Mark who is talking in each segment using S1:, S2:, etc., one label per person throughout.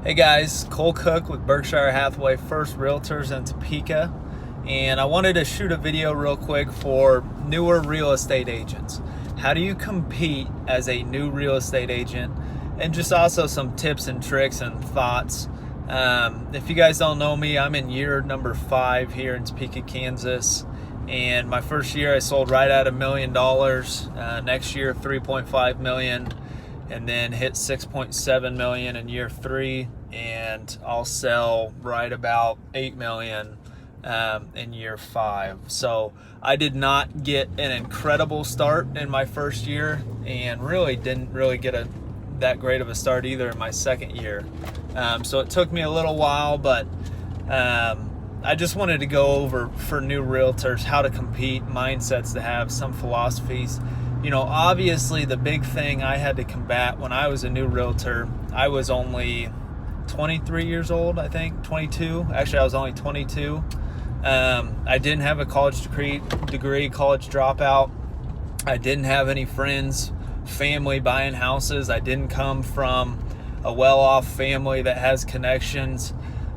S1: Hey guys, Cole Cook with Berkshire Hathaway First Realtors in Topeka, and I wanted to shoot a video real quick for newer real estate agents. How do you compete as a new real estate agent? And just also some tips and tricks and thoughts. If you guys don't know me, I'm in year number 5 here in Topeka, Kansas. And my first year I sold right at $1 million. Next year, 3.5 million. And then hit 6.7 million in year 3, and I'll sell right about 8 million in year 5. So I did not get an incredible start in my first year, and really didn't get that great of a start either in my second year. So it took me a little while, but I just wanted to go over for new realtors how to compete, mindsets to have, some philosophies. You know, obviously the big thing I had to combat when I was a new realtor, I was only 23 years old, I think, 22. Actually, I was only 22. I didn't have a college degree, college dropout. I didn't have any friends, family buying houses. I didn't come from a well-off family that has connections.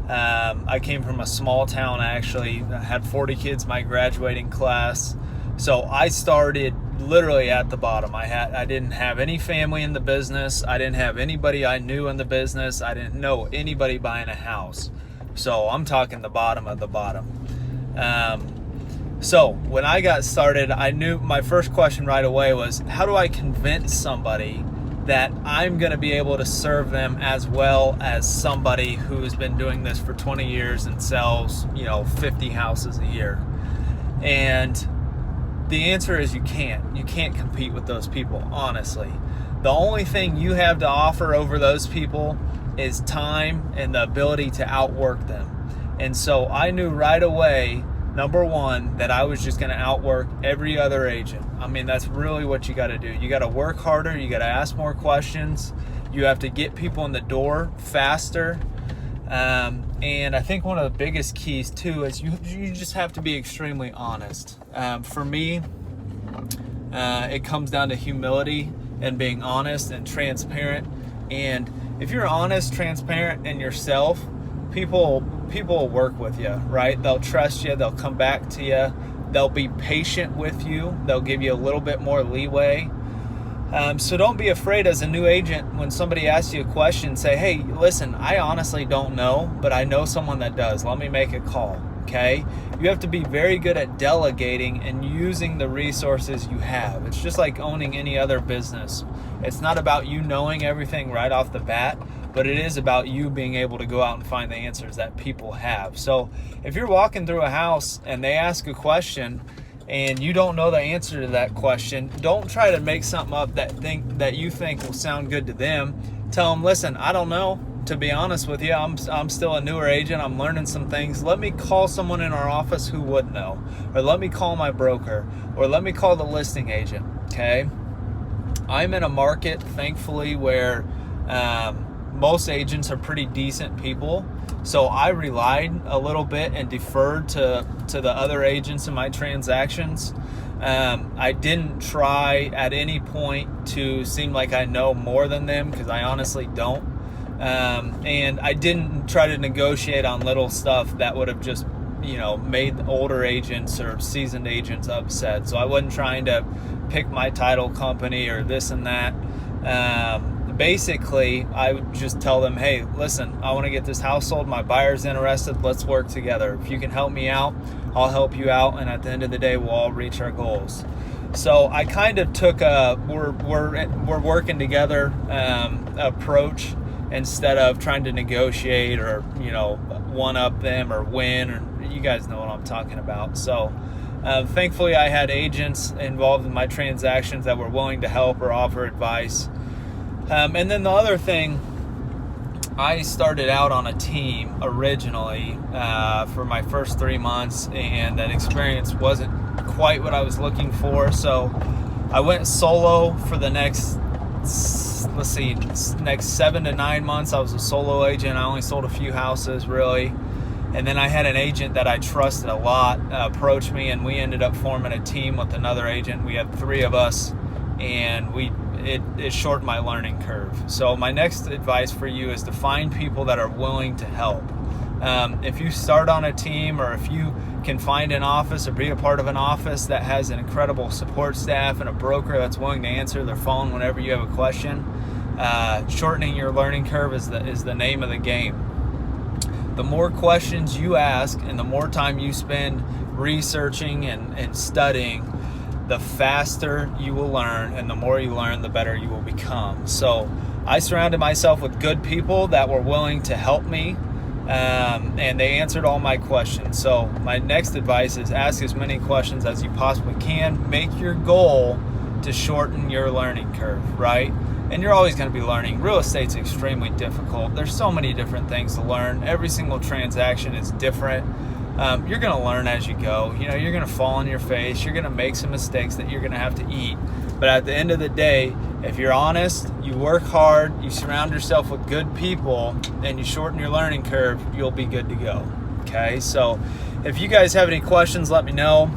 S1: I came from a small town, actually. I had 40 kids my graduating class. So I started literally at the bottom. I didn't have any family in the business. I didn't have anybody I knew in the business. I didn't know anybody buying a house. So I'm talking the bottom of the bottom. So when I got started, I knew my first question right away was, how do I convince somebody that I'm going to be able to serve them as well as somebody who's been doing this for 20 years and sells, 50 houses a year? And the answer is you can't. You can't compete with those people, honestly. The only thing you have to offer over those people is time and the ability to outwork them. And so I knew right away, number one, that I was just going to outwork every other agent. I mean, that's really what you got to do. You got to work harder. You got to ask more questions. You have to get people in the door faster. And I think one of the biggest keys too is you just have to be extremely honest. For me, it comes down to humility and being honest and transparent. And if you're honest, transparent, and yourself, people will work with you, right? They'll trust you. They'll come back to you. They'll be patient with you. They'll give you a little bit more leeway. So don't be afraid as a new agent when somebody asks you a question, say, hey, listen, I honestly don't know, but I know someone that does. Let me make a call, okay? You have to be very good at delegating and using the resources you have. It's just like owning any other business. It's not about you knowing everything right off the bat, but it is about you being able to go out and find the answers that people have. So if you're walking through a house and they ask a question, and you don't know the answer to that question, don't try to make something up that you think will sound good to them. Tell them, listen, I don't know. To be honest with you, I'm still a newer agent. I'm learning some things. Let me call someone in our office who would know, or let me call my broker, or let me call the listing agent. Okay, I'm in a market, thankfully, where most agents are pretty decent people. So I relied a little bit and deferred to the other agents in my transactions. I didn't try at any point to seem like I know more than them, because I honestly don't. And I didn't try to negotiate on little stuff that would have just, made older agents or seasoned agents upset. So I wasn't trying to pick my title company or this and that. Basically, I would just tell them, hey, listen, I want to get this house sold. My buyer's interested. Let's work together. If you can help me out, I'll help you out. And at the end of the day, we'll all reach our goals. So I kind of took a we're working together approach, instead of trying to negotiate or, one up them or win. Or you guys know what I'm talking about. So thankfully, I had agents involved in my transactions that were willing to help or offer advice. And then the other thing, I started out on a team originally for my first 3 months, and that experience wasn't quite what I was looking for. So I went solo for the next 7 to 9 months. I was a solo agent. I only sold a few houses, really. And then I had an agent that I trusted a lot approach me, and we ended up forming a team with another agent. We had 3 of us, and it shortened my learning curve. So my next advice for you is to find people that are willing to help. If you start on a team, or if you can find an office or be a part of an office that has an incredible support staff and a broker that's willing to answer their phone whenever you have a question, shortening your learning curve is the name of the game. The more questions you ask and the more time you spend researching and studying, the faster you will learn, and the more you learn, the better you will become. So I surrounded myself with good people that were willing to help me, and they answered all my questions. So my next advice is ask as many questions as you possibly can. Make your goal to shorten your learning curve, right? And you're always going to be learning. Real estate's extremely difficult. There's so many different things to learn. Every single transaction is different. You're going to learn as you go. You know, you're going to fall on your face. You're going to make some mistakes that you're going to have to eat. But at the end of the day, if you're honest, you work hard, you surround yourself with good people, and you shorten your learning curve, you'll be good to go. Okay, so if you guys have any questions, let me know.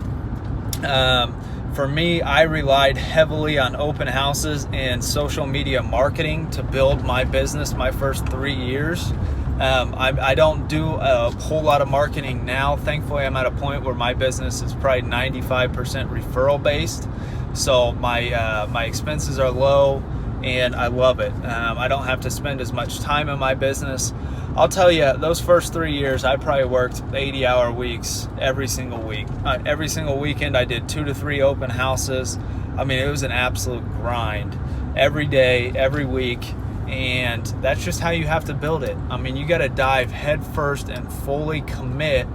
S1: For me, I relied heavily on open houses and social media marketing to build my business my first 3 years. I don't do a whole lot of marketing now. Thankfully, I'm at a point where my business is probably 95% referral based. So my expenses are low, and I love it. I don't have to spend as much time in my business. I'll tell you, those first 3 years, I probably worked 80-hour weeks every single week. Every single weekend, I did 2 to 3 open houses. I mean, it was an absolute grind every day, every week. And that's just how you have to build it. I mean, you got to dive head first and fully commit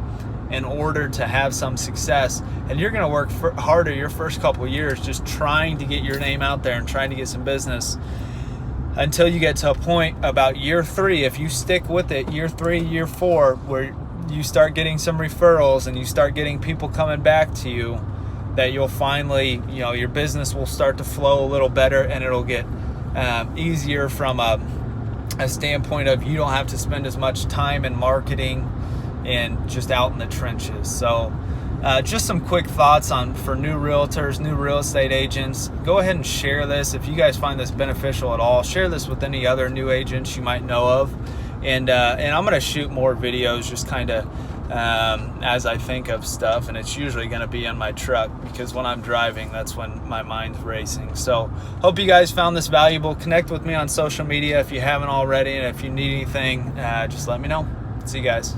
S1: in order to have some success. And you're going to work harder your first couple of years just trying to get your name out there and trying to get some business until you get to a point about year 3. If you stick with it, year 3, year 4, where you start getting some referrals and you start getting people coming back to you, that you'll finally, you know, your business will start to flow a little better, and it'll get easier from a standpoint of you don't have to spend as much time in marketing and just out in the trenches. So just some quick thoughts for new realtors, new real estate agents. Go ahead and share this. If you guys find this beneficial at all, share this with any other new agents you might know of. And I'm going to shoot more videos just kind of as I think of stuff, and it's usually going to be in my truck, because when I'm driving, that's when my mind's racing. So hope you guys found this valuable. Connect with me on social media if you haven't already, and if you need anything, just let me know. See you guys.